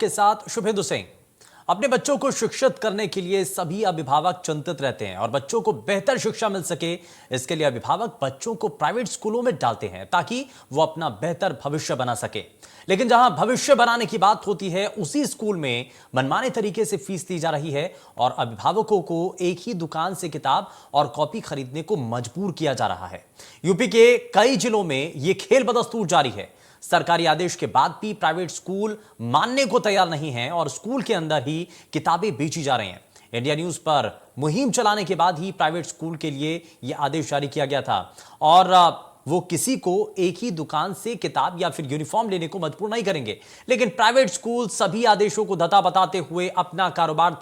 के साथ शुभेंदु सिंह। अपने बच्चों को शिक्षित करने के लिए सभी अभिभावक चिंतित रहते हैं और बच्चों को बेहतर शिक्षा मिल सके, इसके लिए अभिभावक बच्चों को प्राइवेट स्कूलों में डालते हैं ताकि वो अपना बेहतर भविष्य बना सके। लेकिन जहां भविष्य बनाने की बात होती है, उसी स्कूल में मनमाने तरीके से फीस दी जा रही है और अभिभावकों को एक ही दुकान से किताब और कॉपी खरीदने को मजबूर किया जा रहा है। यूपी के कई जिलों में यह खेल बदस्तूर जारी है। सरकारी आदेश के बाद भी प्राइवेट स्कूल मानने को तैयार नहीं है और स्कूल के अंदर ही किताबें बेची जा रही हैं। इंडिया न्यूज पर मुहिम चलाने के बाद ही प्राइवेट स्कूल के लिए यह आदेश जारी किया गया था और वो किसी को एक ही दुकान से किताब या फिर यूनिफॉर्म लेने को मजबूर नहीं करेंगे। लेकिन प्राइवेट स्कूल सभी आदेशों को धता बताते हुए अपना कारोबार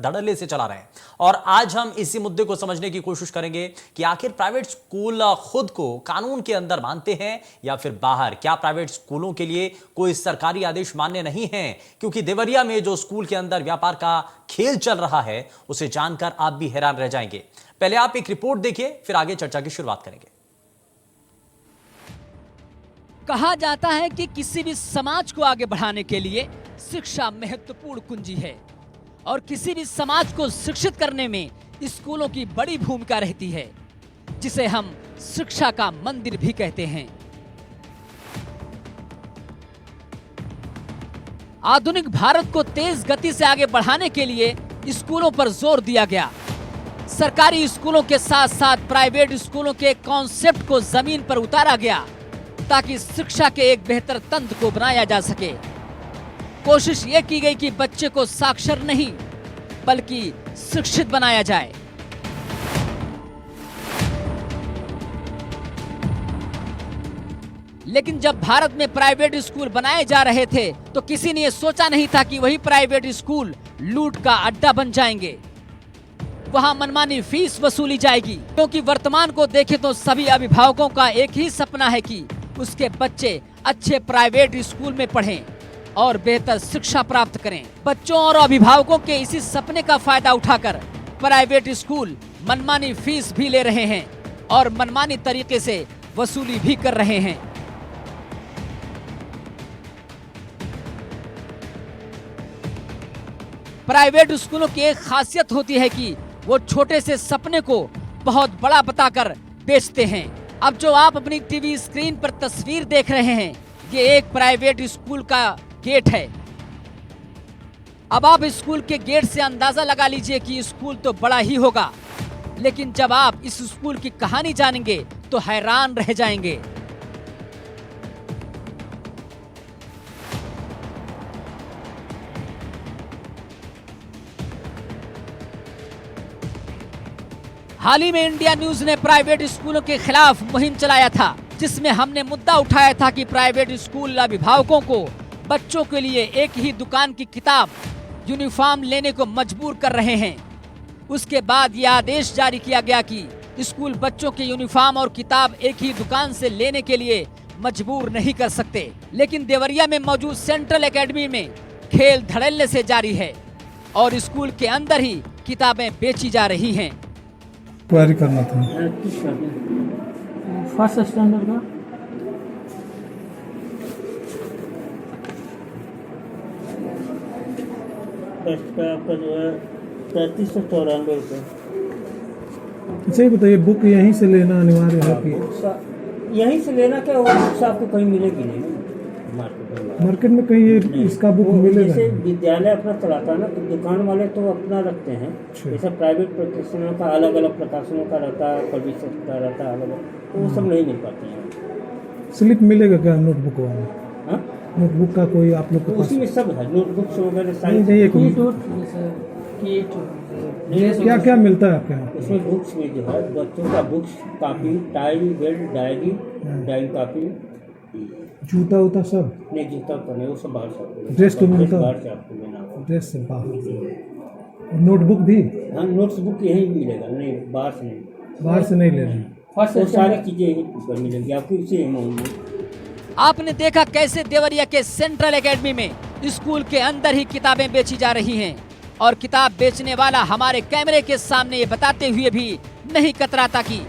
धड़ल्ले से चला रहे हैं और आज हम इसी मुद्दे को समझने की कोशिश करेंगे कि आखिर प्राइवेट स्कूल खुद को कानून के अंदर मानते हैं या फिर बाहर। क्या प्राइवेट स्कूलों के लिए कोई सरकारी आदेश मान्य नहीं है? क्योंकि देवरिया में जो स्कूल के अंदर व्यापार का खेल चल रहा है, उसे जानकर आप भी हैरान रह जाएंगे। पहले आप एक रिपोर्ट देखिए, फिर आगे चर्चा की शुरुआत करेंगे। कहा जाता है कि किसी भी समाज को आगे बढ़ाने के लिए शिक्षा महत्वपूर्ण कुंजी है और किसी भी समाज को शिक्षित करने में स्कूलों की बड़ी भूमिका रहती है, जिसे हम शिक्षा का मंदिर भी कहते हैं। आधुनिक भारत को तेज गति से आगे बढ़ाने के लिए स्कूलों पर जोर दिया गया। सरकारी स्कूलों के साथ साथ प्राइवेट स्कूलों के कॉन्सेप्ट को जमीन पर उतारा गया ताकि शिक्षा के एक बेहतर तंत्र को बनाया जा सके। कोशिश ये की गई कि बच्चे को साक्षर नहीं बल्कि शिक्षित बनाया जाए। लेकिन जब भारत में प्राइवेट स्कूल बनाए जा रहे थे तो किसी ने यह सोचा नहीं था कि वही प्राइवेट स्कूल लूट का अड्डा बन जाएंगे। वहां मनमानी फीस वसूली जाएगी, क्योंकि वर्तमान को देखें तो सभी अभिभावकों का एक ही सपना है कि उसके बच्चे अच्छे प्राइवेट स्कूल में पढ़ें और बेहतर शिक्षा प्राप्त करें। बच्चों और अभिभावकों के इसी सपने का फायदा उठाकर प्राइवेट स्कूल मनमानी फीस भी ले रहे हैं और मनमानी तरीके से वसूली भी कर रहे हैं। प्राइवेट स्कूलों की एक खासियत होती है कि वो छोटे से सपने को बहुत बड़ा बताकर बेचते हैं। अब जो आप अपनी टीवी स्क्रीन पर तस्वीर देख रहे हैं, ये एक प्राइवेट स्कूल का गेट है। अब आप स्कूल के गेट से अंदाजा लगा लीजिए कि स्कूल तो बड़ा ही होगा, लेकिन जब आप इस स्कूल की कहानी जानेंगे तो हैरान रह जाएंगे। हाल ही में इंडिया न्यूज ने प्राइवेट स्कूलों के खिलाफ मुहिम चलाया था, जिसमें हमने मुद्दा उठाया था कि प्राइवेट स्कूल अभिभावकों को बच्चों के लिए एक ही दुकान की किताब, यूनिफॉर्म लेने को मजबूर कर रहे हैं। उसके बाद यह आदेश जारी किया गया कि स्कूल बच्चों के यूनिफॉर्म और किताब एक ही दुकान से लेने के लिए मजबूर नहीं कर सकते। लेकिन देवरिया में मौजूद सेंट्रल एकेडमी में खेल धड़ल्ले से जारी है और स्कूल के अंदर ही किताबें बेची जा रही हैं। क्वेरी करना था। फर्स्ट स्टैंडर्ड का फर्स्ट का आपका जो है 3394 रुपये। अच्छा ये बताइए, बुक यहीं से लेना अनिवार्य है कि यहीं से लेना क्या, और बुक्स आपको कहीं मिलेगी नहीं मार्केट में कहीं ये इसका बुक मिलेगा? जैसे विद्यालय अपना चलाता है ना, तो दुकान वाले तो अपना रखते हैं। जैसे प्राइवेट प्रकाशनों का अलग अलग प्रकाशनों का रहता है, पब्लिशर का रहता है अलग अलग, तो वो सब नहीं मिल पाते हैं। स्लिप मिलेगा क्या नोटबुक वाला? हाँ, नोटबुक का कोई आप लोग तो के पास? उसी में सब है, नोटबुक्स वगैरह क्या क्या मिलता है आपके यहाँ? उसमें बुक्स में जो है बच्चों का books, copy, tie, belt, diary, diary copy, जूता उता सब? नहीं जूता तो नहीं, वो सब बाहर से। ड्रेस तो मिलता है? बाहर से आपको लेना होगा। ड्रेस से बाहर। और नोटबुक भी? हाँ, नोट्स बुक यहीं मिलेगा, नहीं बाहर से नहीं। बाहर से नहीं लेना? वो सारी चीज़ें यहीं पर मिलेंगी आपको, इसी में। आपने देखा कैसे देवरिया के सेंट्रल एकेडमी में स्कूल के अंदर ही किताबें बेची जा रही हैं और किताब बेचने वाला हमारे कैमरे के सामने ये बताते हुए भी नहीं कतराता कि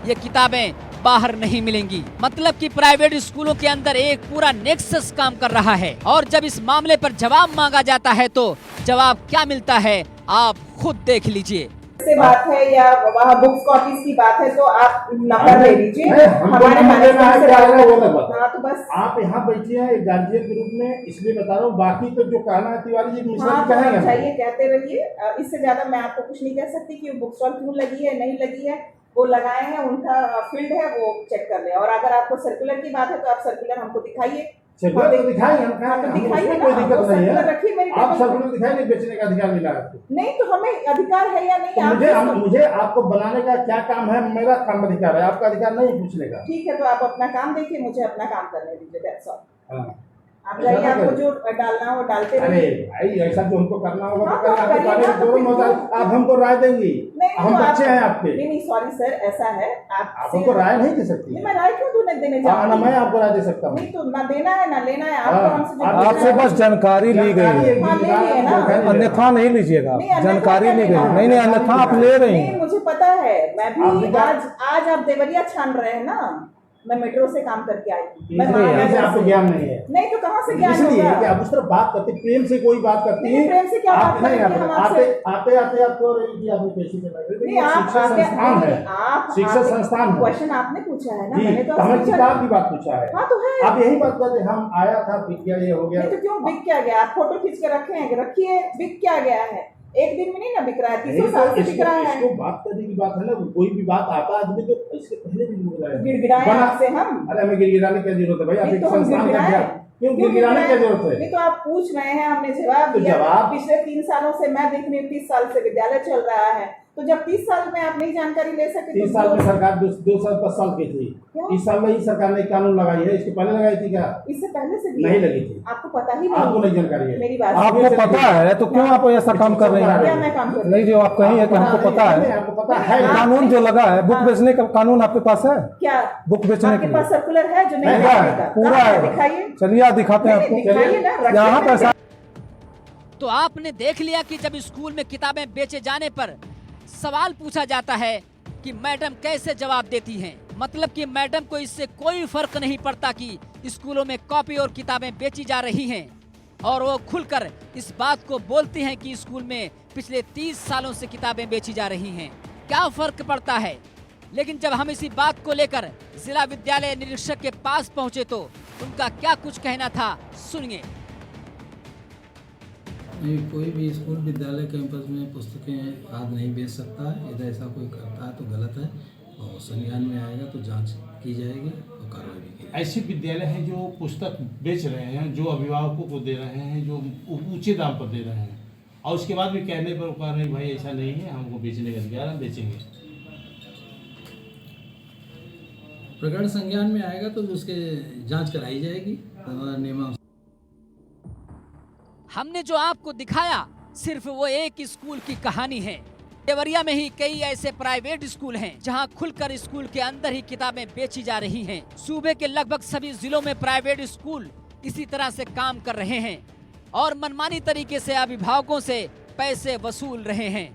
ये किताबें बाहर नहीं मिलेंगी। मतलब कि प्राइवेट स्कूलों के अंदर एक पूरा नेक्सस काम कर रहा है और जब इस मामले पर जवाब मांगा जाता है तो जवाब क्या मिलता है आप खुद देख लीजिए। से बात है या वहाँ बुक्स कॉपीज की बात है तो आप नंबर ले लीजिए हमारे मैनेजमेंट से। हाँ तो बस आप यहाँ बैठिए हैं गार्जियन के रूप में, इसलिए बता रहा हूँ। बाकी तो जो कहना है तिवारी जी मिश्रा जी कहेंगे, चाहिए कहते रहिए। इससे ज्यादा मैं आपको कुछ नहीं कह सकती कि बुक स्टॉल क्यों लगी है नहीं लगी है। वो लगाए हैं, उनका फील्ड है, वो चेक कर ले। और अगर आपको सर्कुलर की बात है तो आप सर्कुलर हमको दिखाइए। सर्कुलर तो दिखाएंगे, हम दिखाइए, कोई दिक्कत नहीं है। रखिए मेरी आप सर्कुलर दिखाएंगे, बेचने का अधिकार मिला आपको। नहीं तो हमें अधिकार है या नहीं? तो मुझे आपको बनाने का क्या काम है? मेरा काम अधिकार है, आपका अधिकार नहीं पूछने का। ठीक है तो आप अपना काम देखिए, मुझे अपना काम करने दीजिए। That's all. आप जाइए, आपको जो डालना हो डालते रहिए। अरे भाई ऐसा जो हमको करना होगा आप हमको राय देंगी? हम बच्चे हैं आपके। नहीं सॉरी सर, ऐसा है आप हमको राय नहीं दे सकती। मैं राय क्यों देने जा रही हूँ? मैं आपको राय दे सकता हूँ। नहीं तो ना देना है ना लेना है। आपसे बस जानकारी ली गई है, अन्यथा नहीं लीजिएगा। जानकारी ली गई, नहीं अन्यथा आप ले रही हैं। मुझे पता है, मैं भी आज आप देवरिया छान रहे हैं ना। मैं मेट्रो से काम करके आई हूँ। आपको ज्ञान नहीं है? नहीं तो कहाँ से ज्ञान होगा? कि आप उस तरह बात करते, प्रेम से कोई बात करती है। प्रेम से क्या बात करते हैं? आते आपको पैसे संस्थान है, शिक्षा संस्थान है। क्वेश्चन आपने पूछा है ना, मैंने तो हमें किताब की बात पूछा है। हाँ तो है। आप यही बात करते, हम आया था बिक गया, ये हो गया। तो क्यों बिक क्या गया? आप फोटो खींच के रखे हैं, रखिए। बिक क्या गया है? एक दिन में नहीं ना बिक रहा है, 300 साल से बिक रहा है। इसको बात करने की बात है ना, कोई भी बात आता आदमी तो इसके पहले भी गिड़गिड़ाए आपसे हम। अरे हमें गिड़गिड़ाने की जरूरत है भाई? आप एक संस्थान का क्यों गिड़गिड़ाने की जरूरत है? नहीं तो आप पूछ रहे हैं, हमने जवाब दिया। पिछले 3 सालों से मैं देख रही हूँ, 30 साल से विद्यालय चल रहा है। तो जब 30 साल में आप नहीं जानकारी ले सके, 30 साल में सरकार 10 साल की थी। इस साल में ही सरकार ने कानून लगाई है, इसके पहले लगाई थी क्या? इससे पहले से नहीं लगी थी। आपको पता ही नहीं? आपको नहीं जानकारी है? मेरी बात आपको पता है तो क्यों आप ऐसा काम कर रहे हैं? क्या मैं काम कर रही हूँ? नहीं जो आप कही है कि हमको पता है। आपको पता है कानून जो लगा है, बुक बेचने का कानून आपके पास है? क्या बुक बेचने आपके पास सर्कुलर है जो नहीं है? पूरा है, दिखाइए। चलिए दिखाते हैं आपको यहाँ पर। तो आपने देख लिया कि जब स्कूल में किताबें बेचे जाने पर सवाल पूछा जाता है कि मैडम कैसे जवाब देती हैं। मतलब कि मैडम को इससे कोई फर्क नहीं पड़ता कि स्कूलों में कॉपी और किताबें बेची जा रही हैं और वो खुलकर इस बात को बोलती हैं कि स्कूल में पिछले 30 सालों से किताबें बेची जा रही हैं। क्या फर्क पड़ता है? लेकिन जब हम इसी बात को लेकर जिला विद्यालय निरीक्षक के पास पहुंचे तो उनका क्या कुछ कहना था, सुनिए। कोई भी स्कूल विद्यालय कैंपस में पुस्तकें आदि नहीं बेच सकता है। यदि ऐसा कोई करता है तो गलत है और संज्ञान में आएगा तो जांच की जाएगी और कार्रवाई भी की। ऐसे विद्यालय हैं जो पुस्तक बेच रहे हैं, जो अभिभावकों को दे रहे हैं, जो ऊंचे दाम पर दे रहे हैं और उसके बाद भी कहने पर कह रहे हैं भाई ऐसा नहीं है, हमको बेचने का अधिकार, हम बेचेंगे। प्रकरण संज्ञान में आएगा तो उसके जाँच कराई जाएगी नियमानुसार। हमने जो आपको दिखाया सिर्फ वो एक स्कूल की कहानी है। देवरिया में ही कई ऐसे प्राइवेट स्कूल हैं जहां खुलकर स्कूल के अंदर ही किताबें बेची जा रही हैं। सूबे के लगभग सभी जिलों में प्राइवेट स्कूल इसी तरह से काम कर रहे हैं और मनमानी तरीके से अभिभावकों से पैसे वसूल रहे हैं।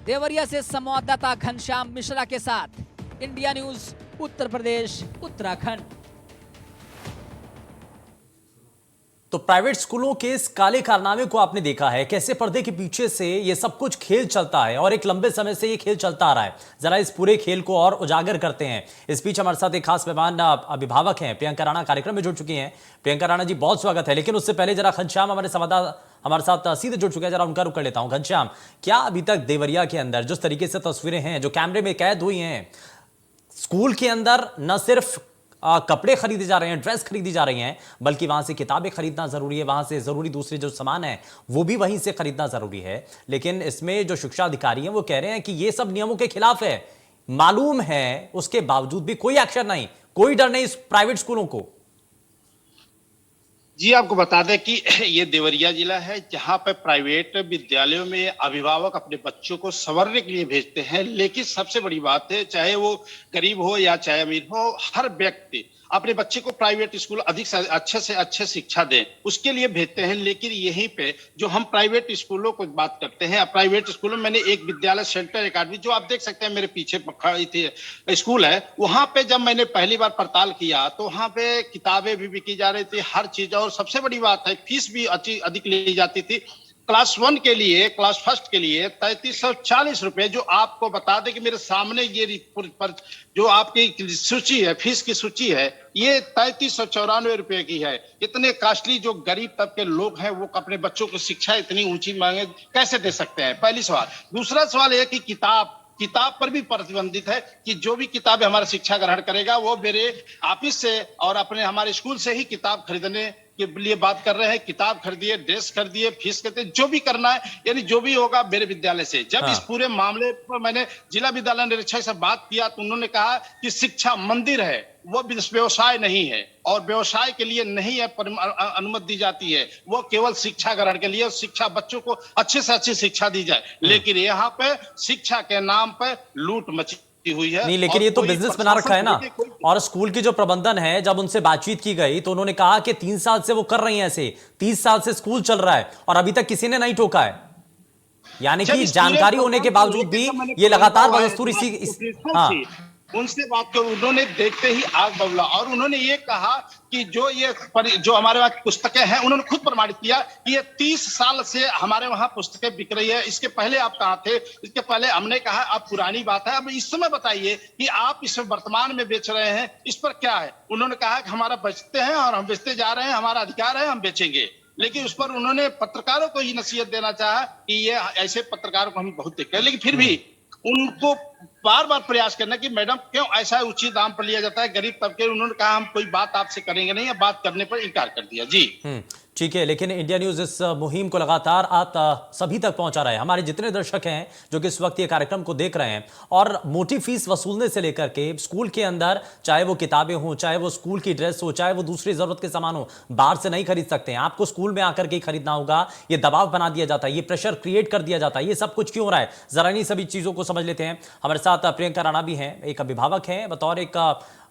देवरिया से संवाददाता घनश्याम मिश्रा के साथ इंडिया न्यूज, उत्तर प्रदेश, उत्तराखंड। तो प्राइवेट स्कूलों के इस काले कारनामे को आपने देखा है, कैसे पर्दे के पीछे से ये सब कुछ खेल चलता है और एक लंबे समय से ये खेल चलता आ रहा है। जरा इस पूरे खेल को और उजागर करते हैं। इस बीच हमारे साथ एक खास मेहमान अभिभावक हैं, प्रियंका राणा कार्यक्रम में जुड़ चुकी हैं। प्रियंका राणा जी, बहुत स्वागत है। लेकिन उससे पहले जरा घनश्याम हमारे संवाददाता हमारे साथ सीधे जुड़ चुके हैं, जरा उनका रुख कर लेता हूं। घनश्याम, क्या अभी तक देवरिया के अंदर जिस तरीके से तस्वीरें हैं जो कैमरे में कैद हुई हैं, स्कूल के अंदर न सिर्फ कपड़े खरीदे जा रहे हैं, ड्रेस खरीदी जा रही हैं, बल्कि वहां से किताबें खरीदना जरूरी है, वहां से जरूरी दूसरे जो सामान है वो भी वहीं से खरीदना जरूरी है। लेकिन इसमें जो शिक्षा अधिकारी हैं वो कह रहे हैं कि ये सब नियमों के खिलाफ है, मालूम है, उसके बावजूद भी कोई एक्शन नहीं, कोई डर नहीं इस प्राइवेट स्कूलों को। जी, आपको बता दें कि ये देवरिया जिला है जहां पर प्राइवेट विद्यालयों में अभिभावक अपने बच्चों को संवरने के लिए भेजते हैं। लेकिन सबसे बड़ी बात है, चाहे वो गरीब हो या चाहे अमीर हो, हर व्यक्ति अपने बच्चे को प्राइवेट स्कूल अधिक से अच्छे शिक्षा दें, उसके लिए भेजते हैं। लेकिन यहीं पे जो हम प्राइवेट स्कूलों को बात करते हैं, प्राइवेट स्कूलों में मैंने एक विद्यालय सेंटर एकेडमी, जो आप देख सकते हैं मेरे पीछे खड़ी थी स्कूल है, वहां पे जब मैंने पहली बार पड़ताल किया तो वहां पे किताबें भी बिकी जा रही थी, हर चीज। और सबसे बड़ी बात है, फीस भी अधिक ली जाती थी। क्लास 1 के लिए, क्लास फर्स्ट के लिए 3340 रुपए, जो आपको बता दें कि मेरे सामने ये पर जो आपकी सूची है, फीस की सूची है, ये 3394 रुपए की है। इतने कॉस्टली जो गरीब तबके लोग हैं वो अपने बच्चों को शिक्षा इतनी ऊंची मांगे कैसे दे सकते हैं, पहली सवाल। दूसरा सवाल यह कि किताब पर भी प्रतिबंधित है कि जो भी किताबें हमारा शिक्षा ग्रहण करेगा वो मेरे ऑफिस से और अपने हमारे स्कूल से ही किताब खरीदने के लिए बात कर रहे हैं। किताब खरीदिए, ड्रेस खरीदिए, फीस खरीदिए, जो भी करना है, यानी जो भी होगा मेरे विद्यालय से। जब इस पूरे मामले पर मैंने जिला विद्यालय निरीक्षक से बात किया तो उन्होंने कहा कि शिक्षा मंदिर है, वो व्यवसाय नहीं है, और व्यवसाय के लिए नहीं है अनुमति दी जाती है, वो केवल शिक्षा ग्रहण के लिए, शिक्षा बच्चों को अच्छे से अच्छी शिक्षा दी जाए। लेकिन यहाँ पे शिक्षा के नाम पे लूट मची हुई है। नहीं, लेकिन ये तो बिजनेस बना रखा है ना। और स्कूल की जो प्रबंधन है, जब उनसे बातचीत की गई तो उन्होंने कहा कि 3 साल से वो कर रही हैं ऐसे, 30 साल से स्कूल चल रहा है और अभी तक किसी ने नहीं टोका है। यानी कि जानकारी होने के बावजूद भी ये लगातार बदस्तूर हाँ, उनसे बात कर, उन्होंने देखते ही आग बबूला। और उन्होंने ये कहा कि जो हमारे वहाँ पुस्तकें हैं, उन्होंने खुद प्रमाणित किया कि ये 30 साल से हमारे वहाँ पुस्तकें बिक रही है। इसके पहले आप कहाँ थे? इसके पहले हमने कहा अब पुरानी बात है, अब इस समय बताइए कि आप इस वर्तमान में बेच रहे हैं, इस पर क्या है? उन्होंने कहा कि हमारा बेचते हैं और हम बेचते जा रहे हैं, हमारा अधिकार है, हम बेचेंगे। लेकिन उस पर उन्होंने पत्रकारों को ही नसीहत देना चाहा कि ये ऐसे पत्रकारों को हम बहुत देखते हैं, लेकिन फिर भी उनको बार बार प्रयास करना कि मैडम क्यों ऐसा उचित दाम पर लिया जाता है गरीब तबके। उन्होंने कहा हम कोई बात आपसे करेंगे नहीं, या बात करने पर इनकार कर दिया। जी ठीक है, लेकिन इंडिया न्यूज इस मुहिम को लगातार आप सभी तक पहुंचा रहा है। हमारे जितने दर्शक हैं जो कि इस वक्त ये कार्यक्रम को देख रहे हैं, और मोटी फीस वसूलने से लेकर के स्कूल के अंदर, चाहे वो किताबें हो, चाहे वो स्कूल की ड्रेस हो, चाहे वो दूसरी जरूरत के सामान हो, बाहर से नहीं खरीद सकते हैं, आपको स्कूल में आकर के खरीदना होगा। ये दबाव बना दिया जाता है, ये प्रेशर क्रिएट कर दिया जाता है। ये सब कुछ क्यों हो रहा है, जरा इन्हीं सभी चीजों को समझ लेते हैं। हमारे साथ प्रियंका राणा भी हैं, एक अभिभावक हैं, बतौर एक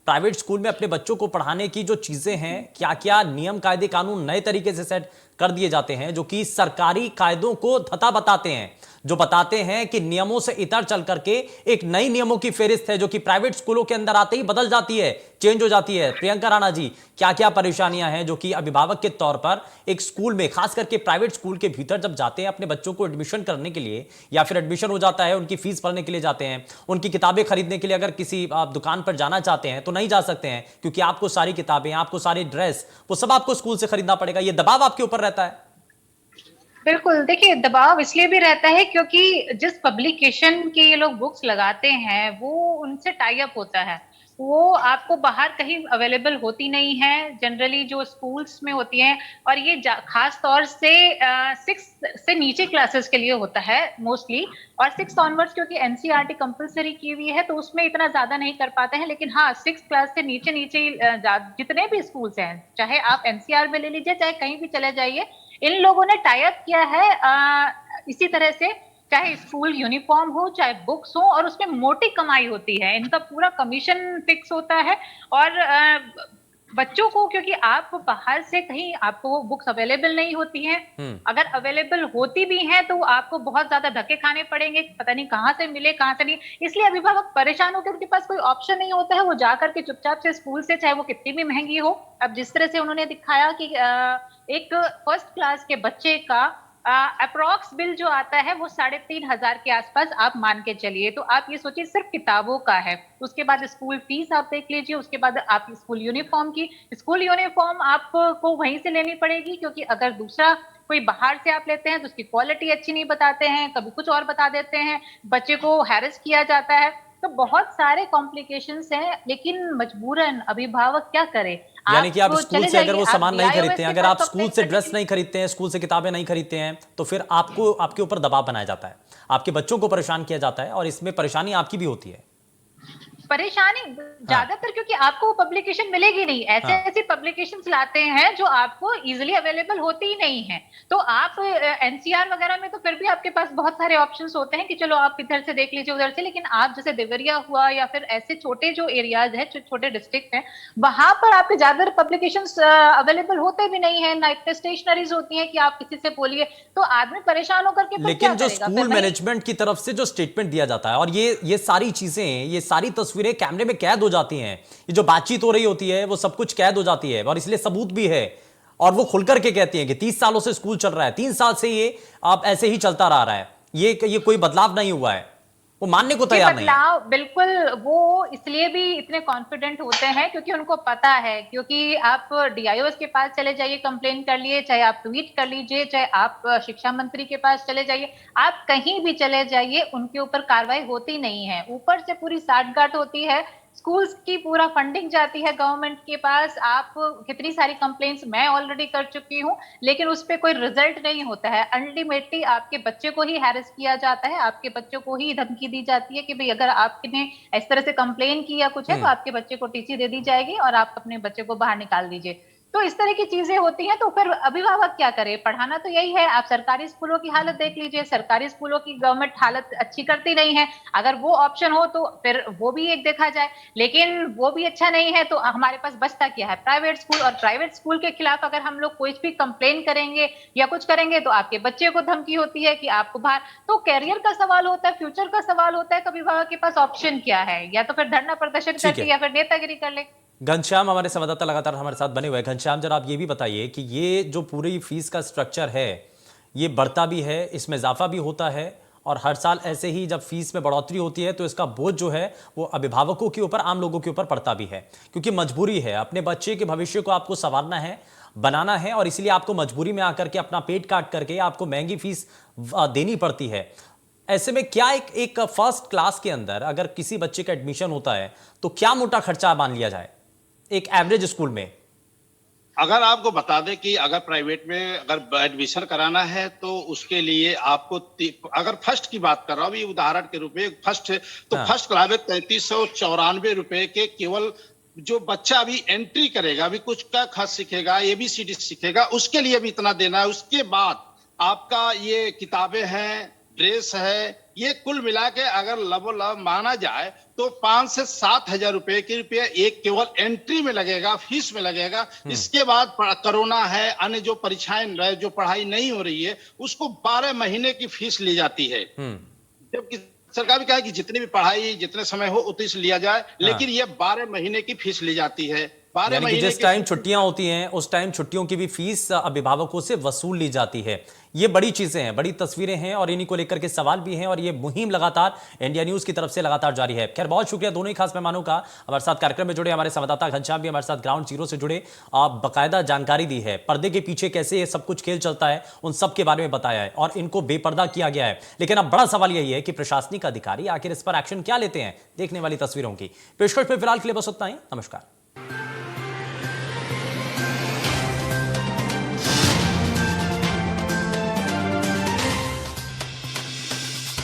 प्राइवेट स्कूल में अपने बच्चों को पढ़ाने की जो चीजें हैं, क्या क्या नियम कायदे कानून नए तरीके से सेट कर दिए जाते हैं, जो कि सरकारी कायदों को धता बताते हैं, जो बताते हैं कि नियमों से इतर चल करके एक नई नियमों की फेरिस्त है जो कि प्राइवेट स्कूलों के अंदर आते ही बदल जाती है, चेंज हो जाती है। प्रियंका राणा जी, क्या क्या परेशानियां हैं जो कि अभिभावक के तौर पर एक स्कूल में, खास करके प्राइवेट स्कूल के भीतर जब जाते हैं अपने बच्चों को एडमिशन करने के लिए, या फिर एडमिशन हो जाता है, उनकी फीस भरने के लिए जाते हैं, उनकी किताबें खरीदने के लिए अगर किसी दुकान पर जाना चाहते हैं तो नहीं जा सकते हैं, क्योंकि आपको सारी किताबें, आपको सारी ड्रेस, वो सब आपको स्कूल से खरीदना पड़ेगा। ये दबाव आपके ऊपर रहता है। बिल्कुल, देखिए दबाव इसलिए भी रहता है क्योंकि जिस पब्लिकेशन के ये लोग बुक्स लगाते हैं वो उनसे टाई अप होता है, वो आपको बाहर कहीं अवेलेबल होती नहीं है, जनरली जो स्कूल्स में होती हैं। और ये खास तौर से 6 से नीचे क्लासेस के लिए होता है मोस्टली, और 6 ऑनवर्ड्स क्योंकि एनसीईआरटी कंपलसरी की हुई है तो उसमें इतना ज्यादा नहीं कर पाते हैं। लेकिन हाँ, 6 क्लास से नीचे नीचे जितने भी स्कूल्स हैं, चाहे आप एनसीईआर में ले लीजिए, चाहे कहीं भी चले जाइए, इन लोगों ने टाई अप किया है इसी तरह से, चाहे स्कूल यूनिफॉर्म हो, चाहे बुक्स हो, और उसमें मोटी कमाई होती है, इनका पूरा कमीशन फिक्स होता है। और बच्चों को, क्योंकि आप बाहर से कहीं आपको बुक्स अवेलेबल नहीं होती हैं, अगर अवेलेबल होती भी हैं तो आपको बहुत ज्यादा धक्के खाने पड़ेंगे, पता नहीं कहाँ से मिले कहाँ से नहीं। इसलिए अभिभावक परेशान होकर, उनके पास कोई ऑप्शन नहीं होता है, वो जाकर के चुपचाप से स्कूल से, चाहे वो कितनी भी महंगी हो। अब जिस तरह से उन्होंने दिखाया कि एक फर्स्ट क्लास के बच्चे का अप्रॉक्स बिल जो आता है वो 3500 के आसपास आप मान के चलिए। तो आप ये सोचिए सिर्फ किताबों का है, उसके बाद स्कूल फीस आप देख लीजिए, उसके बाद आप स्कूल यूनिफॉर्म आपको वहीं से लेनी पड़ेगी, क्योंकि अगर दूसरा कोई बाहर से आप लेते हैं तो उसकी क्वालिटी अच्छी नहीं बताते हैं, कभी कुछ और बता देते हैं, बच्चे को हैरेस किया जाता है। तो बहुत सारे कॉम्प्लिकेशंस हैं, लेकिन मजबूरन अभिभावक क्या करे। यानी कि आप स्कूल से अगर वो सामान नहीं खरीदते हैं, अगर आप स्कूल से ड्रेस नहीं खरीदते हैं, स्कूल से किताबें नहीं खरीदते हैं, तो फिर आपके ऊपर दबाव बनाया जाता है, आपके बच्चों को परेशान किया जाता है, और इसमें परेशानी आपकी भी होती है। परेशानी ज्यादातर क्योंकि आपको वो पब्लिकेशन मिलेगी नहीं, ऐसे ऐसी पब्लिकेशंस लाते हैं जो आपको इजीली अवेलेबल होती ही नहीं है। तो आप एनसीआर वगैरह में तो फिर भी आपके पास बहुत सारे ऑप्शंस होते हैं कि चलो आप इधर से देख लीजिए उधर से, लेकिन आप जैसे देवरिया हुआ या फिर ऐसे छोटे जो एरियाज है, छोटे डिस्ट्रिक्ट हैं, वहां पर आपके ज्यादातर पब्लिकेशंस अवेलेबल होते भी नहीं है, ना इतने स्टेशनरीज होती हैं कि आप किसी से बोलिए, तो आदमी परेशान होकर के लेकिन जो स्कूल मैनेजमेंट की तरफ से जो स्टेटमेंट दिया जाता है और ये सारी चीजें, ये सारी तस्वीरें कैमरे में कैद हो जाती हैं, ये जो बातचीत हो रही होती है वो सब कुछ कैद हो जाती है और इसलिए सबूत भी है, और वो खुलकर के कहती हैं कि 30 सालों से स्कूल चल रहा है, 3 साल से ये आप ऐसे ही चलता रहा है, ये कोई बदलाव नहीं हुआ है, वो मानने को तैयार नहीं है। बिल्कुल, वो इसलिए भी इतने कॉन्फिडेंट होते हैं क्योंकि उनको पता है, क्योंकि आप डीआईओ के पास चले जाइए, कंप्लेन कर लिए, चाहे आप ट्वीट कर लीजिए, चाहे आप शिक्षा मंत्री के पास चले जाइए, आप कहीं भी चले जाइए, उनके ऊपर कार्रवाई होती नहीं है। ऊपर से पूरी साठगांठ होती है, स्कूल्स की पूरा फंडिंग जाती है गवर्नमेंट के पास। आप कितनी सारी कंप्लेंट्स मैं ऑलरेडी कर चुकी हूँ, लेकिन उस पर कोई रिजल्ट नहीं होता है। अल्टीमेटली आपके बच्चे को ही हैरेस किया जाता है, आपके बच्चों को ही धमकी दी जाती है कि भाई अगर आपने इस तरह से कंप्लेन की या कुछ है तो आपके बच्चे को टीसी दे दी जाएगी और आप अपने बच्चे को बाहर निकाल दीजिए। तो इस तरह की चीजें होती हैं, तो फिर अभिभावक क्या करे? पढ़ाना तो यही है। आप सरकारी स्कूलों की हालत देख लीजिए, सरकारी स्कूलों की गवर्नमेंट हालत अच्छी करती नहीं है। अगर वो ऑप्शन हो तो फिर वो भी एक देखा जाए, लेकिन वो भी अच्छा नहीं है। तो हमारे पास बचता क्या है? Private school. और प्राइवेट स्कूल के खिलाफ अगर हम लोग कोई भी कंप्लेन करेंगे या कुछ करेंगे तो आपके बच्चे को धमकी होती है कि आपको बाहर। तो कैरियर का सवाल होता है, फ्यूचर का सवाल होता है, तो अभिभावक के पास ऑप्शन क्या है? या तो फिर धरना प्रदर्शन करके या फिर नेतागिरी कर ले। घनश्याम हमारे संवाददाता लगातार हमारे साथ बने हुए हैं। घनश्याम, जरा आप ये भी बताइए कि ये जो पूरी फीस का स्ट्रक्चर है ये बढ़ता भी है, इसमें इजाफा भी होता है, और हर साल ऐसे ही जब फीस में बढ़ोतरी होती है तो इसका बोझ जो है वो अभिभावकों के ऊपर, आम लोगों के ऊपर पड़ता भी है, क्योंकि मजबूरी है, अपने बच्चे के भविष्य को आपको संवारना है, बनाना है, और इसलिए आपको मजबूरी में आकर के अपना पेट काट करके आपको महंगी फीस देनी पड़ती है। ऐसे में क्या एक फर्स्ट क्लास के अंदर अगर किसी बच्चे का एडमिशन होता है तो क्या मोटा खर्चा मान लिया जाए एक एवरेज स्कूल में? अगर आपको बता दें कि अगर प्राइवेट में अगर एडमिशन कराना है तो उसके लिए आपको अगर फर्स्ट की बात कर रहा हूं, उदाहरण के रूप में फर्स्ट है तो फर्स्ट क्लास में 3394 रुपए के केवल जो बच्चा अभी एंट्री करेगा, अभी कुछ का खत सीखेगा, ABCD सीखेगा, उसके लिए भी इतना देना है। उसके बाद आपका ये किताबें हैं, ड्रेस है, ये कुल मिला के अगर लव माना जाए तो 5 से 7 हजार रुपए एक केवल एंट्री में लगेगा, फीस में लगेगा। इसके बाद कोरोना है, अन्य जो परीक्षाएं, जो पढ़ाई नहीं हो रही है, उसको 12 महीने की फीस ली जाती है। जबकि सरकार भी कहा कि जितनी भी पढ़ाई जितने समय हो उतनी से लिया जाए, लेकिन ये 12 महीने की फीस ली जाती है। 12 महीने जिस टाइम छुट्टियां होती हैं उस टाइम छुट्टियों की भी फीस अभिभावकों से वसूल ली जाती है। ये बड़ी चीजें हैं, बड़ी तस्वीरें हैं, और इन्हीं को लेकर के सवाल भी हैं, और ये मुहिम लगातार इंडिया न्यूज की तरफ से लगातार जारी है। खैर, बहुत शुक्रिया दोनों ही खास मेहमानों का, हमारे साथ कार्यक्रम में जुड़े। हमारे संवाददाता घनश्याम भी हमारे साथ ग्राउंड जीरो से जुड़े, बाकायदा जानकारी दी है, पर्दे के पीछे कैसे ये सब कुछ खेल चलता है उन सब के बारे में बताया है, और इनको बेपर्दा किया गया है। लेकिन अब बड़ा सवाल यही है कि प्रशासनिक अधिकारी आखिर इस पर एक्शन क्या लेते हैं। देखने वाली तस्वीरों की पेशकश में फिलहाल के लिए बस उतना ही। नमस्कार।